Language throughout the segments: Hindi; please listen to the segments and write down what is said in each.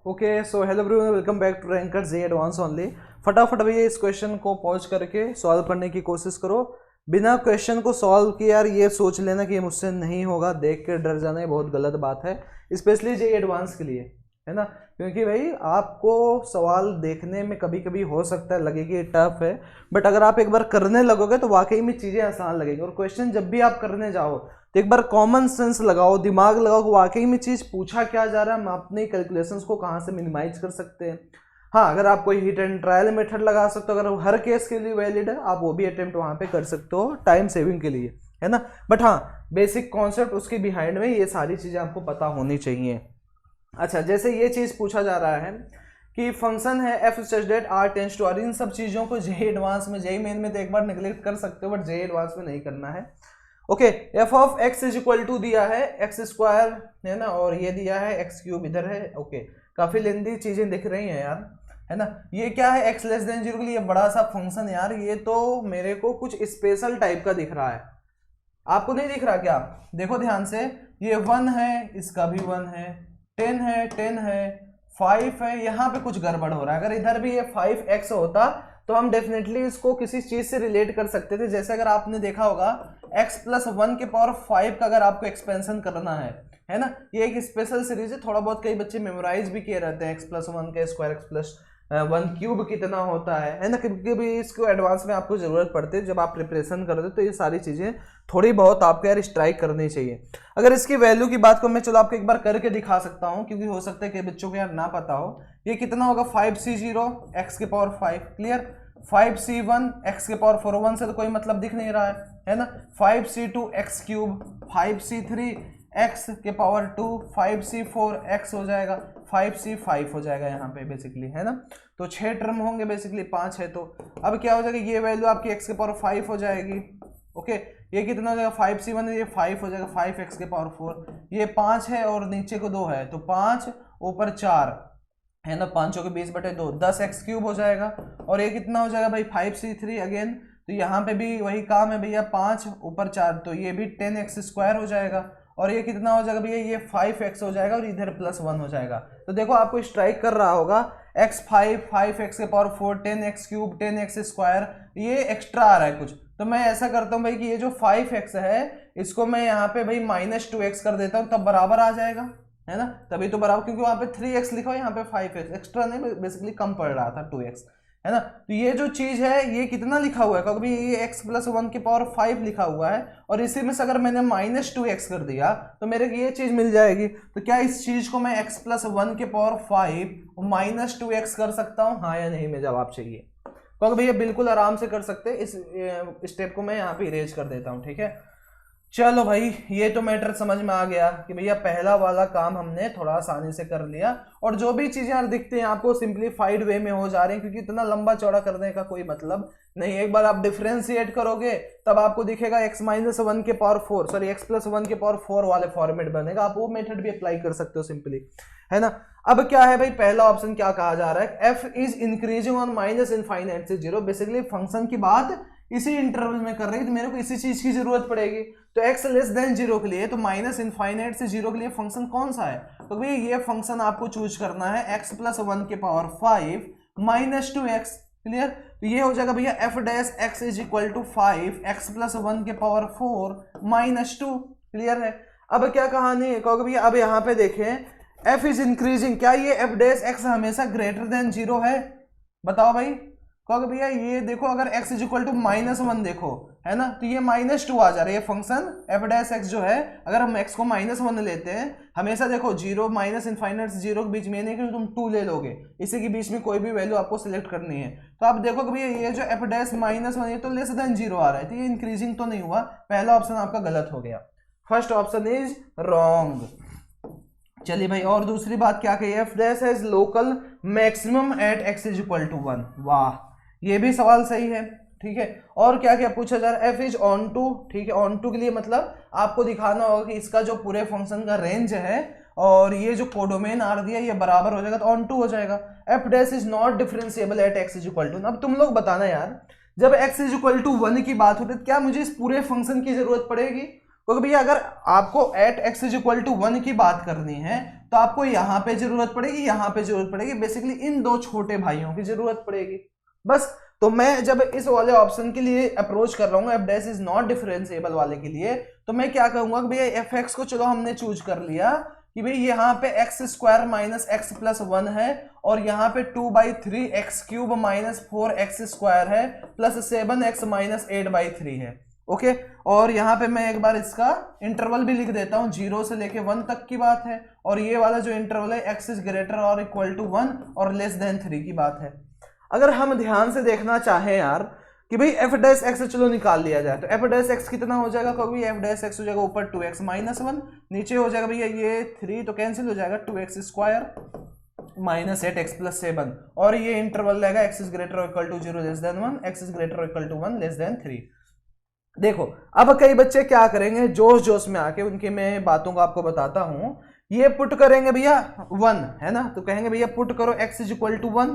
Okay so hello everyone, welcome back to ranker JEE advanced only. फटाफट भैया इस क्वेश्चन को पॉज करके सॉल्व करने की कोशिश करो। बिना क्वेश्चन को सॉल्व किए यार ये सोच लेना कि ये मुझसे नहीं होगा, देख के डर जाना, ये बहुत गलत बात है, स्पेशली जे एडवांस के लिए, है ना। क्योंकि भाई आपको सवाल देखने में कभी कभी हो सकता है लगे कि ये टफ है, बट अगर आप एक बार करने लगोगे तो वाकई में चीज़ें आसान लगेगी। और क्वेश्चन जब भी आप करने जाओ तो एक बार कॉमन सेंस लगाओ, दिमाग लगाओ कि वाकई में चीज़ पूछा क्या जा रहा है, हम अपने कैलकुलेशंस को कहाँ से मिनिमाइज कर सकते हैं। हाँ, अगर आप कोई हिट एंड ट्रायल मेथड लगा सकते हो, अगर हर केस के लिए वैलिड है, आप वो भी अटेम्प्ट वहाँ पे कर सकते हो टाइम सेविंग के लिए, है ना। बट हाँ, बेसिक कॉन्सेप्ट उसके बिहाइंड में ये सारी चीज़ें आपको पता होनी चाहिए। अच्छा, जैसे ये चीज़ पूछा जा रहा है कि फंक्शन है f such that R tends to R, इन सब चीज़ों को जे एडवांस में, जे मेन में तो एक बार निगलेक्ट कर सकते हो, बट जे एडवांस में नहीं करना है। Okay, F of X is equal to दिया है एक्स स्क्वायर, है ना, और ये दिया है एक्स क्यूब इधर है। ओके, काफ़ी लेंदी चीज़ें दिख रही हैं यार, है ना। ये क्या है, एक्स लेस देन जीरो के लिए बड़ा सा फंक्शन यार, ये तो मेरे को कुछ स्पेशल टाइप का दिख रहा है। आपको नहीं दिख रहा क्या? देखो ध्यान से, ये 1 है, इसका भी 1 है, 10 है, 10 है, 5 है, यहाँ पे कुछ गड़बड़ हो रहा है। अगर इधर भी ये 5x होता तो हम डेफिनेटली इसको किसी चीज से रिलेट कर सकते थे। जैसे अगर आपने देखा होगा x प्लस 1 के पावर 5 का अगर आपको एक्सपेंशन करना है ना, ये एक स्पेशल सीरीज है, थोड़ा बहुत कई बच्चे मेमोराइज भी किए रहते हैं, x प्लस 1 का स्क्वायर, x प्लस 1 क्यूब कितना होता है ना। कभी कभी इसको एडवांस में आपको जरूरत पड़ती है जब आप प्रिपरेशन करते हो, तो ये सारी चीजें थोड़ी बहुत आपको यार स्ट्राइक करनी चाहिए। अगर इसकी वैल्यू की बात को मैं चलो आपको एक बार करके दिखा सकता हूँ, क्योंकि हो सकता है कि बच्चों को यार ना पता हो। ये कितना होगा, 5c0 x के पावर 5, क्लियर। 5c1 x के पावर 4, 1 से तो कोई मतलब दिख नहीं रहा है ना। 5c2 x cube, 5c3 x के पावर 2, 5c4 x हो जाएगा, 5c5 हो जाएगा यहाँ पे बेसिकली, है ना। तो 6 टर्म होंगे बेसिकली, 5 है तो अब क्या हो जाएगा, ये वैल्यू आपकी x के पावर 5 हो जाएगी। ओके, ये कितना हो जाएगा, 5c1 ये 5 हो जाएगा, 5x के पावर 4, ये 5 है और नीचे को 2 है, तो 5 ऊपर 4 है ना, 5 के 20/2, 10x क्यूब हो जाएगा। और ये कितना हो जाएगा भाई, 5c3 अगेन, तो यहाँ पे भी वही काम है भैया, 5 ऊपर 4, तो ये भी 10x स्क्वायर हो जाएगा। और ये कितना हो जाएगा भैया, ये 5x हो जाएगा और इधर प्लस 1 हो जाएगा। तो देखो आपको स्ट्राइक कर रहा होगा x5, 5x के power 4, 10x cube, 10x square, ये एक्स्ट्रा आ रहा है कुछ। तो मैं ऐसा करता हूँ भाई कि ये जो 5x है इसको मैं यहाँ पे भाई -2x कर देता हूँ, तब बराबर आ जाएगा, है ना। तभी तो बराबर, क्योंकि वहाँ पे 3x लिखा हुआ, यहाँ पे 5x, एक्स्ट्रा नहीं, बेसिकली कम पड़ रहा था 2x, है ना। तो ये जो चीज है ये कितना लिखा हुआ है, क्योंकि ये x प्लस 1 के पावर 5 लिखा हुआ है, और इसी में से अगर मैंने -2x कर दिया तो मेरे को ये चीज मिल जाएगी। तो क्या इस चीज को मैं x प्लस 1 के पावर 5 -2x कर सकता हूँ, हाँ या नहीं में जवाब चाहिए। क्योंकि भैया बिल्कुल आराम से कर सकते हैं, इस स्टेप को मैं यहाँ पे इरेज कर देता हूँ, ठीक है। चलो भाई, ये तो मैटर समझ में आ गया कि भैया पहला वाला काम हमने थोड़ा आसानी से कर लिया, और जो भी चीजें यार दिखते हैं आपको सिंप्लीफाइड वे में हो जा रही हैं, क्योंकि इतना लंबा चौड़ा करने का कोई मतलब नहीं। एक बार आप डिफरेंशिएट करोगे तब आपको दिखेगा x माइनस 1 के पावर 4, सॉरी x प्लस 1 के पावर 4 वाले फॉर्मेट बनेगा। आप वो मेथड भी अप्लाई कर सकते हो सिंपली, है ना। अब क्या है भाई, पहला ऑप्शन क्या कहा जा रहा है, f is increasing on minus infinite से जीरो। बेसिकली फंक्शन की बात इसी इंटरवल में कर रही है, तो मेरे को इसी चीज की जरूरत पड़ेगी। तो x लेस देन जीरो के लिए, तो माइनस इनफाइनाइट से जीरो के लिए फंक्शन कौन सा है, तो भाई ये फंक्शन आपको चूज करना है x प्लस 1 के पावर 5 -2x, क्लियर। तो ये हो जाएगा भैया f dash x is equal to 5 x plus 1 के पावर 4 -2, क्लियर है। अब क्या कहानी है, क्योंकि भैया अब यहाँ पे देखें f इज इंक्रीजिंग, क्या ये f डैश x हमेशा ग्रेटर देन जीरो है, बताओ भाई। क्योंकि भैया ये देखो, अगर x इज इक्वल टू -1 देखो, है ना, तो ये -2 आ जा रहा है। ये फंक्शन f डैश x जो है, अगर हम x को -1 लेते हैं, हमेशा देखो जीरो माइनस इनफाइनाइट से जीरो के बीच में नहीं कि तुम 2 ले लोगे, इसी के बीच में कोई भी वैल्यू आपको सिलेक्ट करनी है। तो आप देखो कि भैया ये जो f डैश -1 ये तो लेस देन जीरो आ रहा है, तो ये इंक्रीजिंग तो नहीं हुआ, पहला ऑप्शन आपका गलत हो गया, फर्स्ट ऑप्शन इज रॉन्ग। चलिए भाई, और दूसरी बात क्या कही है, f dash has local maximum at x is equal to 1, वाह, ये भी सवाल सही है, ठीक है। और क्या क्या पूछा जा रहा है, f इज ऑन टू, ठीक है। ऑन टू के लिए मतलब आपको दिखाना होगा कि इसका जो पूरे फंक्शन का रेंज है और ये जो कोडोमेन आर दिया ये बराबर हो जाएगा, तो ऑन टू हो जाएगा। f dash is not differentiable at x is equal to. अब तुम लोग बताना यार, जब x इज इक्वल टू 1 की बात होती है, क्या मुझे इस पूरे फंक्शन की जरूरत पड़ेगी, क्योंकि भैया अगर आपको at X is equal to 1 की बात करनी है तो आपको यहां पे जरूरत पड़ेगी, यहां पे जरूरत पड़ेगी, बेसिकली इन दो छोटे भाइयों की जरूरत पड़ेगी बस। तो मैं जब इस वाले ऑप्शन के लिए अप्रोच कर रहा हूँ F dash is not differentiable वाले के लिए, तो मैं क्या कहूंगा कि भैया एफ एक्स को चलो हमने चूज कर लिया कि भाई यहाँ पे x square minus x plus 1 है और यहाँ पे 2/3 x cube minus 4 x square है प्लस 7x माइनस 8/3 है। ओके, और यहाँ पे मैं एक बार इसका इंटरवल भी लिख देता हूँ, 0 से लेके 1 तक की बात है, और ये वाला जो इंटरवल है एक्स इज ग्रेटर और इक्वल टू 1 और लेस देन 3 की बात है। अगर हम ध्यान से देखना चाहें यार कि भाई एफ डैश एक्स चलो निकाल लिया जाए, तो एफ डैश एक्स कितना हो जाएगा, क्योंकि एफ डैश एक्स हो जाएगा ऊपर 2x माइनस 1, नीचे हो जाएगा भैया ये 3 तो कैंसिल हो जाएगा 2x square minus 8x plus 7, और ये इंटरवल रहेगा एक्स इज ग्रेटर और equal to 0 less than 1, X is greater और इक्वल टू 1 लेस देन 3। देखो अब कई बच्चे क्या करेंगे, जोश जोश में आके उनकी मैं बातों को आपको बताता हूं, ये पुट करेंगे भैया 1 है ना, तो कहेंगे भैया पुट करो x इज इक्वल टू 1,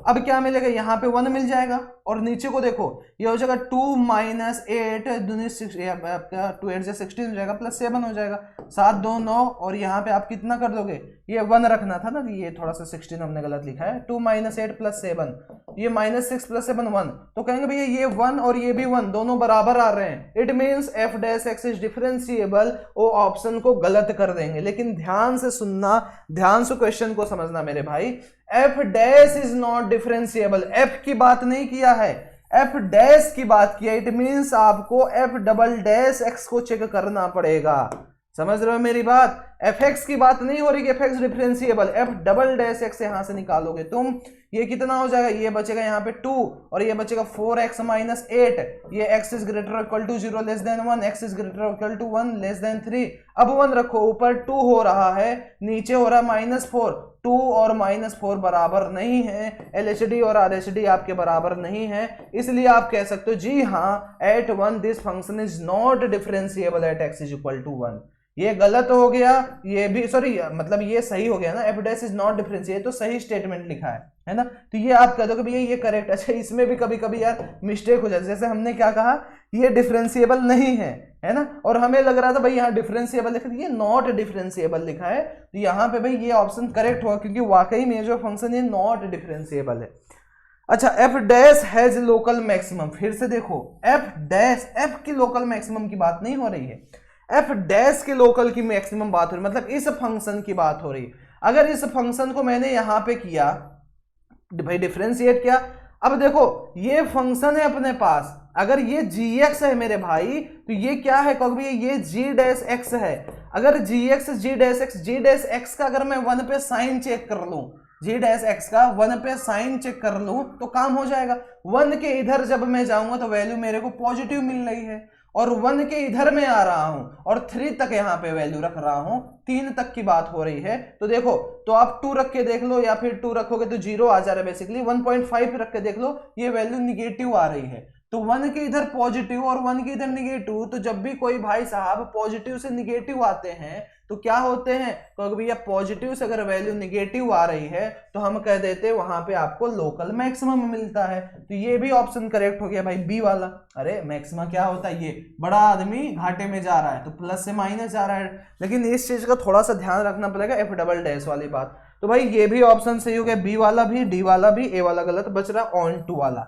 अब क्या मिलेगा यहाँ पे 1 मिल जाएगा, और नीचे को देखो ये हो जाएगा 2 माइनस 8 आपका 2 8 16 हो जाएगा प्लस 7 हो जाएगा, 7 2 9, और यहाँ पे आप कितना कर दोगे, ये 1 रखना था ना, ये थोड़ा सा 16 हमने गलत लिखा है, 2 माइनस 8 प्लस 7, ये माइनस 6 प्लस 7 1, तो कहेंगे भैया ये 1 और ये भी 1 दोनों बराबर आ रहे हैं, it means F dash x is differentiable, वो ऑप्शन को गलत कर देंगे। लेकिन ध्यान से सुनना, ध्यान से क्वेश्चन को समझना मेरे भाई, F dash is not differentiable, F की बात नहीं किया है, एफ डैश की बात किया, इट मीन्स आपको एफ डबल डैश एक्स को चेक करना पड़ेगा, समझ रहे हो मेरी बात, एफ एक्स की बात नहीं हो रही कि F x differentiable, F double dash x यहां से निकालोगे तुम, ये कितना हो जाएगा, ये बचेगा यहाँ पे 2 और ये बचेगा 4x माइनस 8, ये x is greater equal to 0 less than 1, x is greater equal to 1 less than 3, अब 1 रखो, ऊपर 2 हो रहा है, नीचे हो रहा है माइनस 4, 2 और माइनस 4 बराबर नहीं है, LHD और RHD आपके बराबर नहीं है, इसलिए आप कह सकते हो जी हाँ at 1 this function is not differentiable at x is equal to 1। ये गलत हो गया, ये भी सॉरी मतलब ये सही हो गया ना, F dash is not differentiable, तो सही स्टेटमेंट लिखा है ना, तो ये आप कह दो कि भैया ये करेक्ट। अच्छा इसमें भी कभी कभी यार मिस्टेक हो जाती है, जैसे हमने क्या कहा ये डिफरेंशिएबल नहीं है ना, और हमें लग रहा था भाई यहाँ डिफरेंशिएबल लिखा है, ये नॉट डिफरेंशिएबल लिखा है, तो यहाँ पे भाई ये ऑप्शन करेक्ट हुआ क्योंकि वाकई में जो फंक्शन है नॉट डिफरेंशिएबल है। अच्छा F dash has local maximum, फिर से देखो एफ डैश, एफ की लोकल मैक्सिमम की बात नहीं हो रही है, एफ डैश के लोकल की मैक्सिमम बात हो रही है, मतलब इस फंक्शन की बात हो रही है। अगर इस फंक्शन को मैंने यहां पे किया भाई डिफरेंशिएट किया, अब देखो ये फंक्शन है अपने पास, अगर ये gx है मेरे भाई तो ये क्या है, क्योंकि ये g डैश x है, अगर gx g डैश x का अगर मैं 1 पे साइन चेक कर लूं, g डैश x का 1 पे साइन चेक कर लूं तो काम हो जाएगा। 1 के इधर जब मैं जाऊंगा तो वैल्यू मेरे को पॉजिटिव मिल रही है, और 1 के इधर में आ रहा हूं और 3 तक यहां पे वैल्यू रख रहा हूं, 3 तक की बात हो रही है, तो देखो तो आप 2 रख के देख लो या फिर 2 रखोगे तो 0 आ जा रहा है, बेसिकली 1.5 रख के देख लो ये वैल्यू निगेटिव आ रही है, तो 1 के इधर पॉजिटिव और 1 के इधर निगेटिव, तो जब भी कोई भाई साहब पॉजिटिव से निगेटिव आते हैं तो क्या होते हैं, क्योंकि भैया पॉजिटिव से अगर वैल्यू निगेटिव आ रही है तो हम कह देते हैं वहां पे आपको लोकल मैक्सिमम मिलता है, तो ये भी ऑप्शन करेक्ट हो गया भाई बी वाला। अरे मैक्सिमम क्या होता है, ये बड़ा आदमी घाटे में जा रहा है तो प्लस से माइनस जा रहा है, लेकिन इस चीज का थोड़ा सा ध्यान रखना पड़ेगा, एफ डबल डैश वाली बात। तो भाई ये भी ऑप्शन सही हो गया, बी वाला भी, डी वाला भी, ए वाला गलत, बच रहा ऑन टू वाला।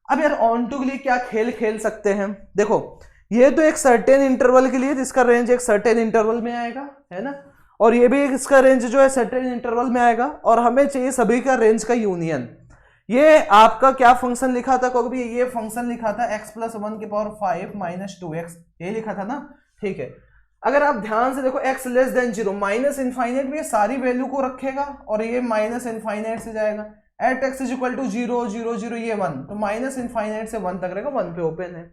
अब यार ऑन टू के लिए क्या खेल खेल सकते हैं, देखो ये तो एक सर्टेन इंटरवल के लिए, इसका रेंज एक सर्टेन इंटरवल में आएगा है ना, और ये भी इसका रेंज जो है सर्टेन इंटरवल में आएगा, और हमें चाहिए सभी का रेंज का यूनियन। ये आपका क्या फंक्शन लिखा था, क्योंकि ये फंक्शन लिखा था x प्लस 1 की पावर 5 माइनस 2x, ये लिखा था ना, ठीक है। अगर आप ध्यान से देखो x less than 0, minus infinite में ये सारी वैल्यू को रखेगा और ये माइनस इनफाइनाइट से जाएगा, at x is equal to 0 0 0 ये 1, तो माइनस इनफाइनाइट से 1 तक रहेगा, 1 पे ओपन है।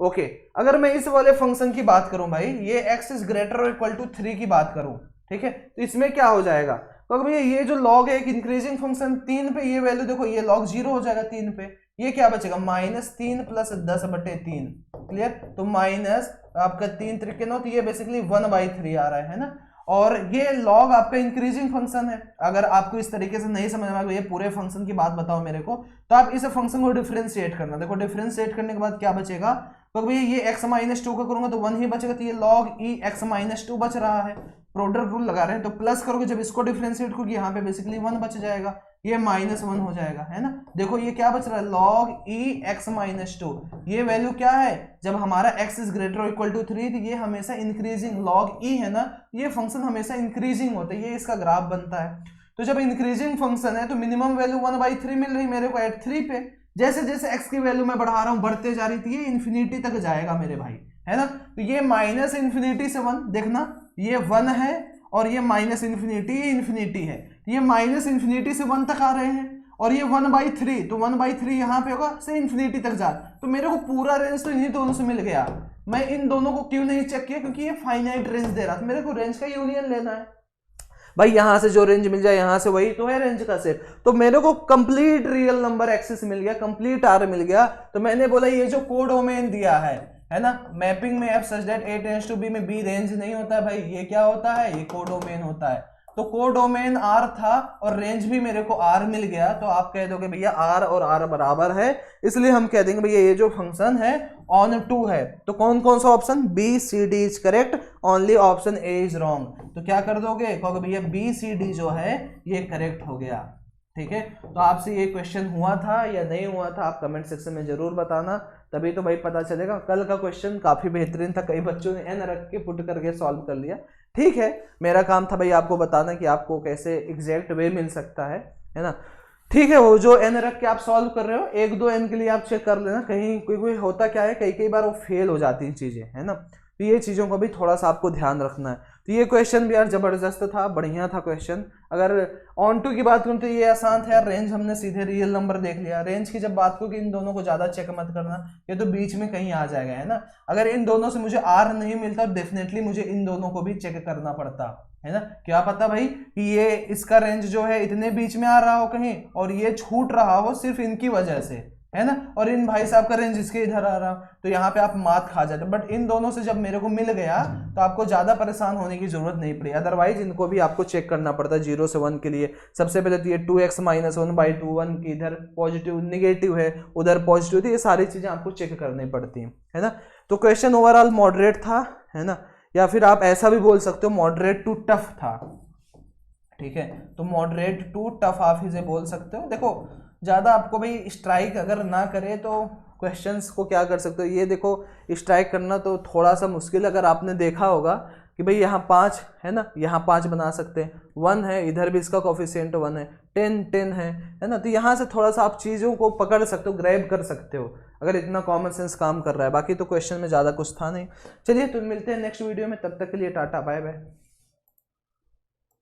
ओके अगर मैं इस वाले फंक्शन की बात करूं भाई, ये x इज ग्रेटर और इक्वल टू 3 की बात करूं, ठीक है, तो इसमें क्या हो जाएगा, क्योंकि भैया ये जो लॉग है एक इंक्रीजिंग फंक्शन, 3 पे ये वैल्यू देखो ये लॉग 0 हो जाएगा 3 पे, ये क्या बचेगा माइनस 3 प्लस 10/3, क्लियर, तो माइनस आपका 3 त्रिके 9, तो ये बेसिकली 1/3 आ रहा है ना, और ये लॉग आपका इंक्रीजिंग फंक्शन है। अगर आपको इस तरीके से नहीं समझ में आएगा ये पूरे फंक्शन की बात बताओ मेरे को, तो आप इस फंक्शन को डिफरेंशिएट करना, देखो डिफरेंशिएट करने के बाद क्या बचेगा, तो भैया ये x माइनस 2 का करूंगा तो 1 ही बचेगा, तो ये log e x माइनस 2 बच रहा है। प्रोडक्ट रूल लगा रहे हैं तो प्लस करोगे, जब इसको डिफरेंशिएट करोगे यहाँ पे बेसिकली 1 बच जाएगा, ये -1 हो जाएगा, है ना। देखो ये क्या बच रहा है, log e x माइनस 2, ये वैल्यू क्या है, जब हमारा x is greater equal to 3 तो ये हमेशा इंक्रीजिंग, log e है ना, ये फंक्शन हमेशा इंक्रीजिंग होता है, ये इसका ग्राफ बनता है। तो जब इंक्रीजिंग फंक्शन है तो मिनिमम वैल्यू 1/3 मिल रही मेरे को एट 3 पे, जैसे जैसे x की वैल्यू मैं बढ़ा रहा हूं बढ़ते जा रही थी, ये इन्फिनिटी तक जाएगा मेरे भाई, है ना। तो ये माइनस इन्फिनिटी से 1, देखना ये 1 है और ये माइनस इन्फिनिटी है, ये माइनस इन्फिनिटी से 1 तक आ रहे हैं, और ये 1/3, तो 1/3 यहाँ पे होगा से इन्फिनिटी तक जा, तो मेरे को पूरा रेंज तो इन्हीं दोनों से मिल गया। मैं इन दोनों को क्यों नहीं चेक किया, क्योंकि ये फाइनाइट रेंज दे रहा था, मेरे को रेंज का यूनियन लेना है भाई, यहां से जो रेंज मिल जाए यहां से वही तो है रेंज का सेट। तो मेरे को कंप्लीट रियल नंबर एक्सिस मिल गया, कंप्लीट आर मिल गया, तो मैंने बोला ये जो कोडोमेन दिया है ना, मैपिंग में F such that A tends to B में बी रेंज नहीं होता है भाई, ये क्या होता है, ये कोडोमेन होता है। तो कोडोमेन आर था और रेंज भी मेरे को आर मिल गया, तो आप कह दोगे भैया आर और आर बराबर है, इसलिए हम कह देंगे भैया ये जो फंक्शन है ऑन टू है। तो कौन कौन सा option, B C D is correct, only option A is wrong. तो क्या कर दोगे, कहोगे भैया बी सी डी जो है ये करेक्ट हो गया, ठीक है। तो आपसे ये क्वेश्चन हुआ था या नहीं हुआ था, आप कमेंट सेक्शन में जरूर बताना, तभी तो भाई पता चलेगा। कल का क्वेश्चन काफी बेहतरीन था, कई बच्चों ने एन रख के पुट करके सॉल्व कर लिया, ठीक है। मेरा काम था भाई आपको बताना कि आपको कैसे एग्जैक्ट वे मिल सकता है ना, ठीक है। वो जो एन रख के आप सॉल्व कर रहे हो, 1-2 एन के लिए आप चेक कर लेना, कहीं कोई होता क्या है, कई बार वो फेल हो जाती हैं चीजें, है ना। तो ये चीज़ों का भी थोड़ा सा आपको ध्यान रखना है। तो ये क्वेश्चन भी यार ज़बरदस्त था, बढ़िया था क्वेश्चन। अगर ऑन टू की बात करूँ तो ये आसान था यार, रेंज हमने सीधे रियल नंबर देख लिया। रेंज की जब बात करूँ कि इन दोनों को ज़्यादा चेक मत करना, ये तो बीच में कहीं आ जाएगा, है ना। अगर इन दोनों से मुझे आर नहीं मिलता तो डेफिनेटली मुझे इन दोनों को भी चेक करना पड़ता, है ना। क्या पता भाई कि ये इसका रेंज जो है इतने बीच में आ रहा हो कहीं और ये छूट रहा हो सिर्फ इनकी वजह से, है ना, और इन भाई साहब का रेंज इसके इधर आ रहा, तो यहाँ पे आप मात खा जाते। बट इन दोनों से जब मेरे को मिल गया तो आपको ज्यादा परेशान होने की जरूरत नहीं पड़ी, अदरवाइज इनको भी आपको चेक करना पड़ता है 0 से 1 के लिए। सबसे पहले तो ये 2x - 1/2 1 की इधर पॉजिटिव निगेटिव है, उधर पॉजिटिव थी, ये सारी चीजें आपको चेक करनी पड़ती हैं, है ना। तो क्वेश्चन ओवरऑल मॉडरेट था, है ना, या फिर आप ऐसा भी बोल सकते हो मॉडरेट टू टफ था, ठीक है। तो मॉडरेट टू टफ आप इसे बोल सकते हो। देखो ज़्यादा आपको भाई स्ट्राइक अगर ना करे तो क्वेश्चंस को क्या कर सकते हो, ये देखो स्ट्राइक करना तो थोड़ा सा मुश्किल। अगर आपने देखा होगा कि भाई यहाँ 5 है ना, यहाँ 5 बना सकते हैं, 1 है, इधर भी इसका कोफिशिएंट 1 है, 10 है ना। तो यहाँ से थोड़ा सा आप चीज़ों को पकड़ सकते हो, ग्रैब कर सकते हो, अगर इतना कॉमन सेंस काम कर रहा है। बाकी तो क्वेश्चन में ज़्यादा कुछ था नहीं। चलिए तो मिलते हैं नेक्स्ट वीडियो में, तब तक के लिए टाटा बाय बाय।